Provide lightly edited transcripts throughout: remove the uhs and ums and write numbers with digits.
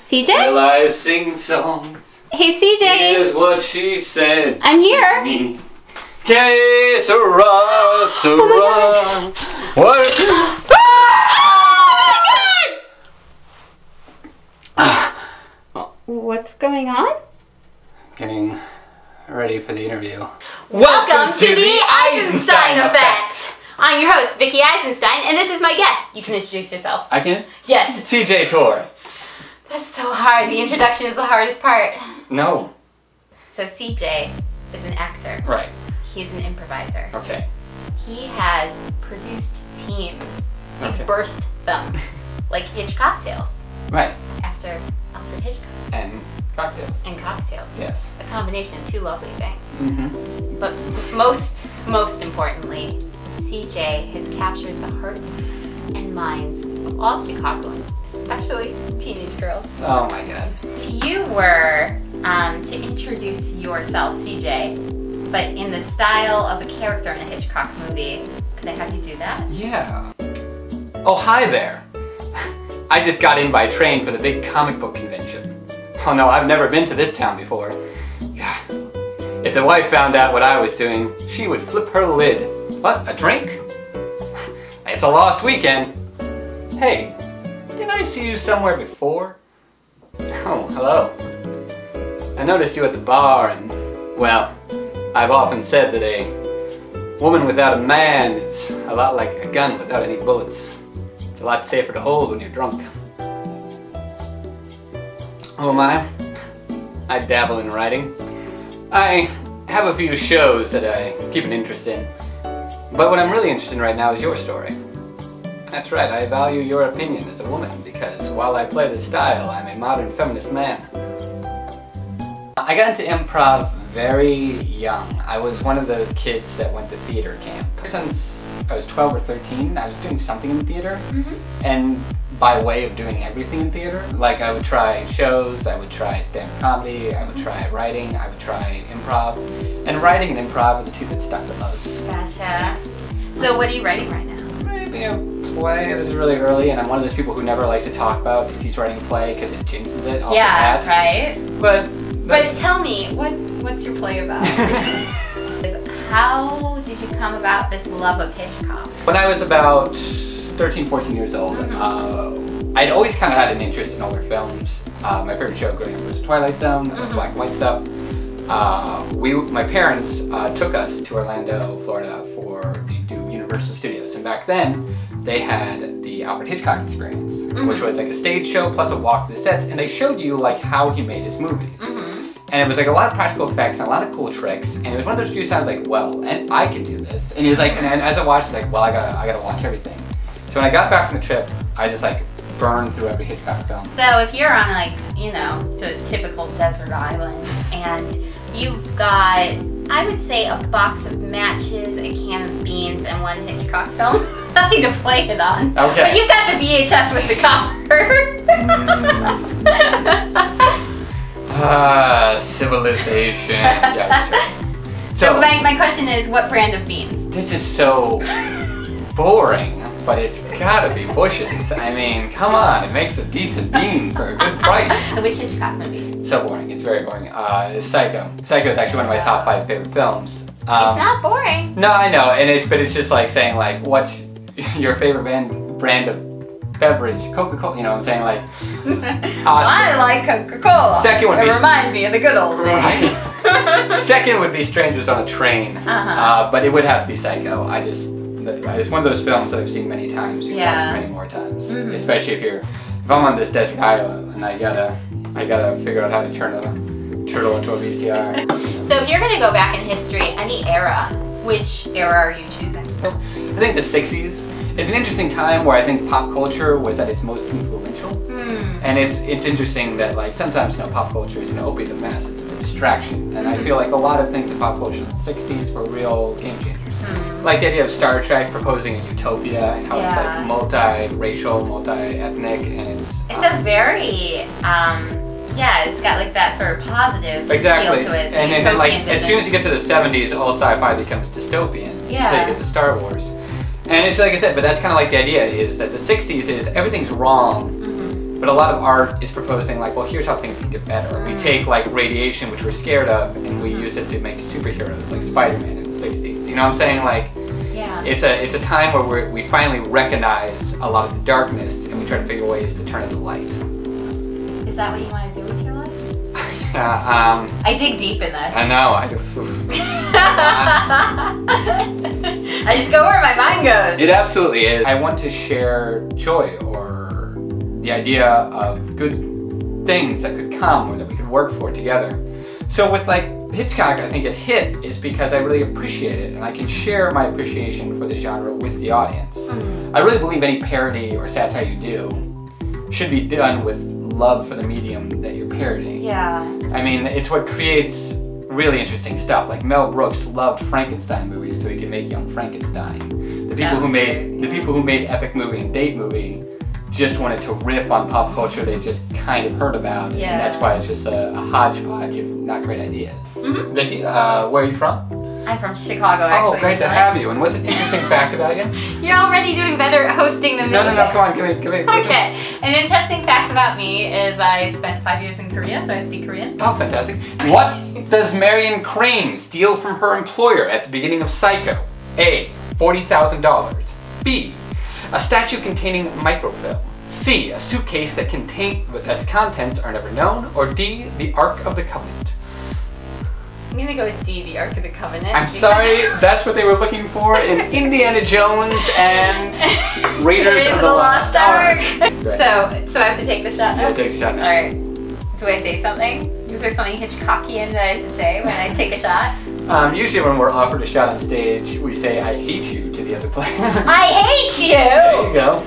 CJ? Will I sing songs? Hey, CJ. Here's what she said. I'm here. Me. Que sera, sera. What? What's going on? Getting ready for the interview. Welcome to the Eisenstein Effect. I'm your host, Vickie Eisenstein, and this is my guest. You can introduce yourself. I can? Yes. C.J. Tuor. That's so hard. The introduction is the hardest part. No. So CJ is an actor. Right. He's an improviser. Okay. He has produced teams. He's Okay. birthed them. Like Hitch Cocktails. Right. After Alfred Hitchcock. And cocktails. And Cocktails. Yes. A combination of two lovely things. Mm-hmm. But most importantly, CJ has captured the hearts and minds of all Chicagoans, especially teenage girls. Oh my god. If you were to introduce yourself, CJ, but in the style of a character in a Hitchcock movie, could I have you do that? Yeah. Oh, hi there. I just got in by train for the big comic book convention. Oh no, I've never been to this town before. Yeah. If the wife found out what I was doing, she would flip her lid. What, a drink? It's a lost weekend. Hey, didn't I see you somewhere before? Oh, hello. I noticed you at the bar and, well, I've often said that a woman without a man is a lot like a gun without any bullets. It's a lot safer to hold when you're drunk. Oh my, I dabble in writing. I have a few shows that I keep an interest in. But what I'm really interested in right now is your story. That's right, I value your opinion as a woman because while I play the style, I'm a modern feminist man. I got into improv very young. I was one of those kids that went to theater camp. Since I was 12 or 13, I was doing something in theater. And by way of doing everything in theater, like I would try shows, I would try stand-up comedy, I would try writing, I would try improv. And writing and improv are the two that stuck the most. Gotcha. So what are you writing right now? Writing a play. This is really early, and I'm one of those people who never likes to talk about if he's writing a play because it jinxes it off the bat. Right. But tell me, what's your play about? How did you come about this love of Hitchcock? When I was about 13, 14 years old, I'd always kind of had an interest in older films. My favorite show growing up was Twilight Zone, black and white stuff. My parents took us to Orlando, Florida to do Universal Studios, and back then they had the Alfred Hitchcock experience, which was like a stage show plus a walk to the sets, and they showed you like how he made his movies. And it was like a lot of practical effects and a lot of cool tricks, and it was one of those few times like, well, and I can do this. And he was like, and as I watched, like, well, I gotta watch everything. So when I got back from the trip, I just like burned through every Hitchcock film. So if you're on like, you know, the typical desert island, and you've got, I would say, a box of matches, a can of beans, and one Hitchcock film, nothing to play it on. Okay. But you've got the VHS with the cover. Civilization. Yeah, sure. So my question is, what brand of beans? This is so boring, but it's gotta be Bush's. I mean, come on, it makes a decent bean for a good price. So which Hitchcock movie? So boring, it's very boring. Psycho. Psycho is actually one of my top 5 favorite films. It's not boring. No, I know, but it's just like saying like, what's your favorite brand of beverage? Coca-Cola, you know what I'm saying? Like, I like Coca-Cola. Second would be, reminds me of the good old days. Right. Second would be Strangers on a Train, but it would have to be Psycho. It's one of those films that I've seen many times. You can watch many more times, especially if I'm on this desert island and I gotta figure out how to turn a turtle into a VCR. So if you're gonna go back in history, any era, which era are you choosing? I think the 60s. It's an interesting time where I think pop culture was at its most influential. And it's interesting that like sometimes pop culture is an opiate of masses, it's a distraction. And I feel like a lot of things in pop culture in the 60s were real game changers. Like the idea of Star Trek proposing a utopia and how it's like multi-racial, multi-ethnic, and it's a very it's got like that sort of positive feel to it. And then like as soon as you get to the 70s, all sci-fi becomes dystopian. So you get to Star Wars. And it's like I said, but that's kind of like the idea is that the 60s is everything's wrong, But a lot of art is proposing like, well, here's how things can get better. We take like radiation, which we're scared of, and we use it to make superheroes like Spider-Man in the 60s. You know what I'm saying? Like, yeah. It's a time where we finally recognize a lot of the darkness, and we try to figure ways to turn it to light. Is that what you want to do with your life? I dig deep in this. I know. I just go where my mind goes. It absolutely is. I want to share joy or the idea of good things that could come or that we could work for together. So with like Hitchcock, I think it hit is because I really appreciate it and I can share my appreciation for the genre with the audience. I really believe any parody or satire you do should be done with love for the medium that you're parodying. Yeah. I mean, it's what creates really interesting stuff. Like Mel Brooks loved Frankenstein movies, so he could make Young Frankenstein. The people who made Epic Movie and Date Movie just wanted to riff on pop culture they just kind of heard about, and that's why it's just a hodgepodge of not great ideas. Vickie, where are you from? I'm from Chicago, actually. Oh, great to have you. And what's an interesting fact about you? You're already doing better at hosting than me. No, come on, give me. Okay. An interesting fact about me is I spent 5 years in Korea, so I speak Korean. Oh, fantastic. What does Marion Crane steal from her employer at the beginning of Psycho? A, $40,000. B, a statue containing microfilm. C, a suitcase that its contents are never known. Or D, the Ark of the Covenant. I'm gonna go with D, the Ark of the Covenant. I'm sorry, that's what they were looking for in Indiana Jones and Raiders of the Lost Ark. So I have to take the shot now? Yeah, take a shot now. Alright. Do I say something? Is there something Hitchcockian that I should say when I take a shot? Usually when we're offered a shot on stage, we say, I hate you to the other player. I hate you! There you go.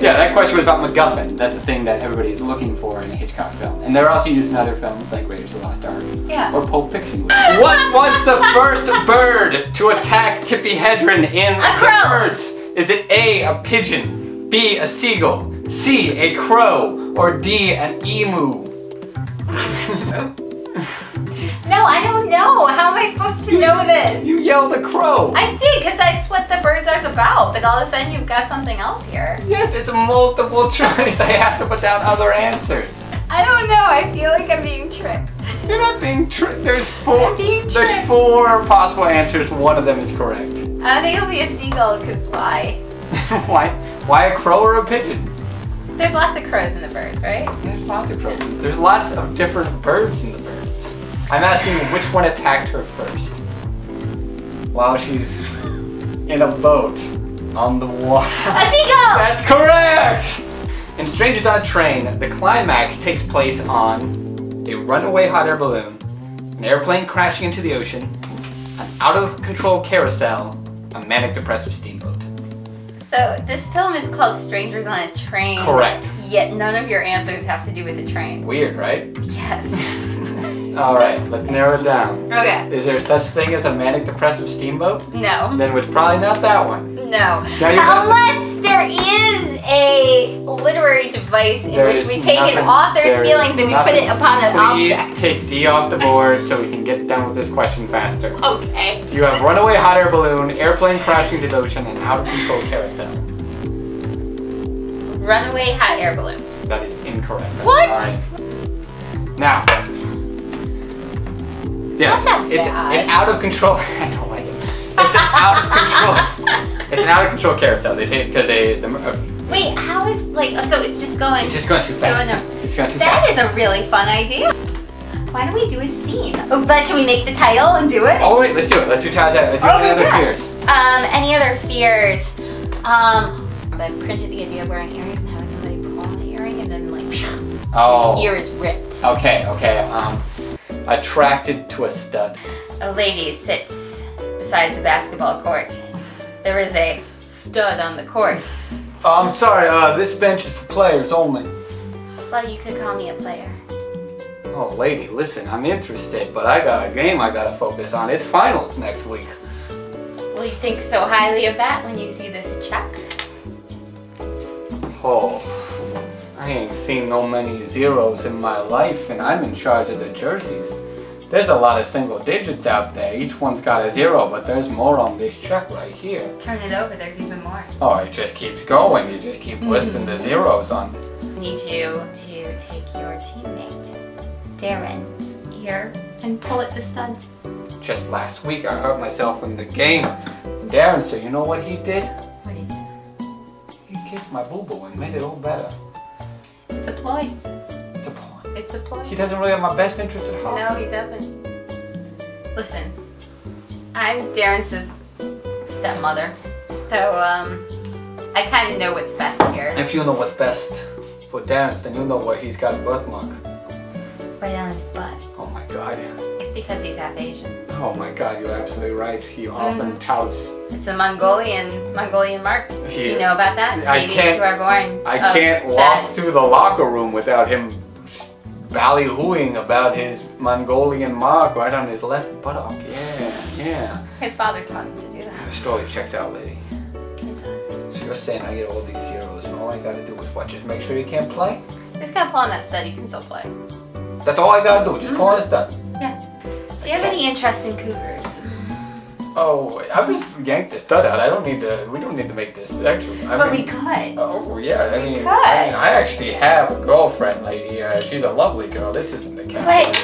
Yeah, that question was about MacGuffin. That's the thing that everybody's looking for in a Hitchcock film. And they're also used in other films like Raiders of the Lost Ark. Yeah. Or Pulp Fiction. What was the first bird to attack Tippi Hedren in A crow! The Birds? Is it A, pigeon, B, a seagull, C, a crow, or D, an emu? No, I don't know. How am I supposed to know this? You yelled a crow. I did, because that's what the birds are about, but all of a sudden you've got something else here. Yes, it's a multiple choice. I have to put down other answers. I don't know. I feel like I'm being tricked. You're not being tricked. There's four possible answers. One of them is correct. I think it'll be a seagull, because why? Why a crow or a pigeon? There's lots of crows in the birds, right? There's lots of crows. There's lots of different birds in the birds. I'm asking which one attacked her first. While she's in a boat on the water. A seagull! That's correct! In Strangers on a Train, the climax takes place on a runaway hot air balloon, an airplane crashing into the ocean, an out-of-control carousel, a manic-depressive steamboat. So this film is called Strangers on a Train. Correct. Yet none of your answers have to do with the train. Weird, right? Yes. Alright, let's narrow it down. Okay. Is there such thing as a manic-depressive steamboat? No. Then it's probably not that one. No. Unless there is a literary device in which we take an author's feelings and we put it upon an object. Please take D off the board so we can get done with this question faster. Okay. You have runaway hot air balloon, airplane crashing into the ocean, and out-of-control carousel. Runaway hot air balloon. That is incorrect. What? Right. Now. Yes, it's an out of control. I don't like it. It's an out of control. It's an out of control carousel. They take because Wait, how is so it's just going? It's just going too fast. It's going too fast. That is a really fun idea. Why don't we do a scene? Oh, but should we make the title and do it? Oh wait, let's do it. Let's do title. Let's do any other fears. Any other fears? I printed the idea of wearing earrings and having somebody pull on the earring and then the ear is ripped. Okay. Attracted to a stud. A lady sits beside the basketball court. There is a stud on the court. Oh, I'm sorry, this bench is for players only. Well, you could call me a player. Oh, lady, listen, I'm interested, but I got a game I gotta focus on. It's finals next week. Will you think so highly of that when you see this check? Oh, I ain't seen no many zeros in my life, and I'm in charge of the jerseys. There's a lot of single digits out there. Each one's got a 0, but there's more on this check right here. Turn it over, there's even more. Oh, it just keeps going. You just keep listing the zeros on it. I need you to take your teammate, Darren, here and pull at the stud. Just last week, I hurt myself in the game. Darren, so you know what he did? What did you do? He kissed my boo-boo and made it all better. It's a ploy. It's a ploy. It's a ploy. He doesn't really have my best interest at heart. No, he doesn't. Listen, I'm Darren's stepmother, so I kind of know what's best here. If you know what's best for Darren, then you know where he's got a birthmark. Right on his butt. Oh my god. It's because he's half Asian. Oh my god, you're absolutely right. He often touts. It's a Mongolian mark. Do you know about that? Babies who are born. I can't walk through the locker room without him ballyhooing about his Mongolian mark right on his left buttock. Yeah. His father taught him to do that. The story checks out, lady. It does. So you're saying I get all these zeros and all I gotta do is what? Just make sure you can't play? Just gotta pull on that stud, you can still play. That's all I gotta do, just pull on the stud. Yeah. Do you have any interest in cougars? Oh, I just yanked the stud out. We don't need to make this sexual. We could. Oh, yeah, I mean, could. I actually have a girlfriend, lady. She's a lovely girl. This isn't the case. But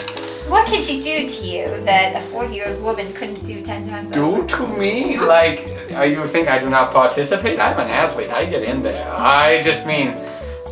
what could she do to you that a 40-year-old woman couldn't do 10 times over? Do to me? Like, you think I do not participate? I'm an athlete. I get in there. I just mean,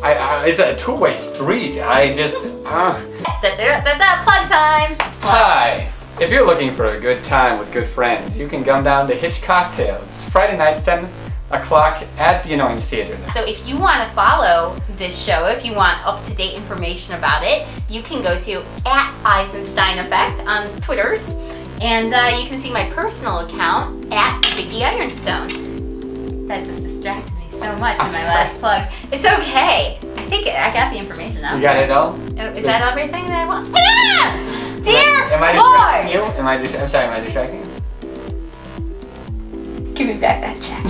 it's a two-way street. I just, Plug time. Hi. If you're looking for a good time with good friends, you can come down to Hitch Cocktails, Friday night, 7 o'clock at the Annoyance Theater. So if you want to follow this show, if you want up-to-date information about it, you can go to @Eisenstein Effect on Twitters, and you can see my personal account @Vickie Ironstone. That just distracted me so much in my last plug. It's okay. I think I got the information out. You got it all? Oh, is that everything that I want? Yeah! Dear Am I distracting you? I'm sorry, am I distracting you? Give me back that check.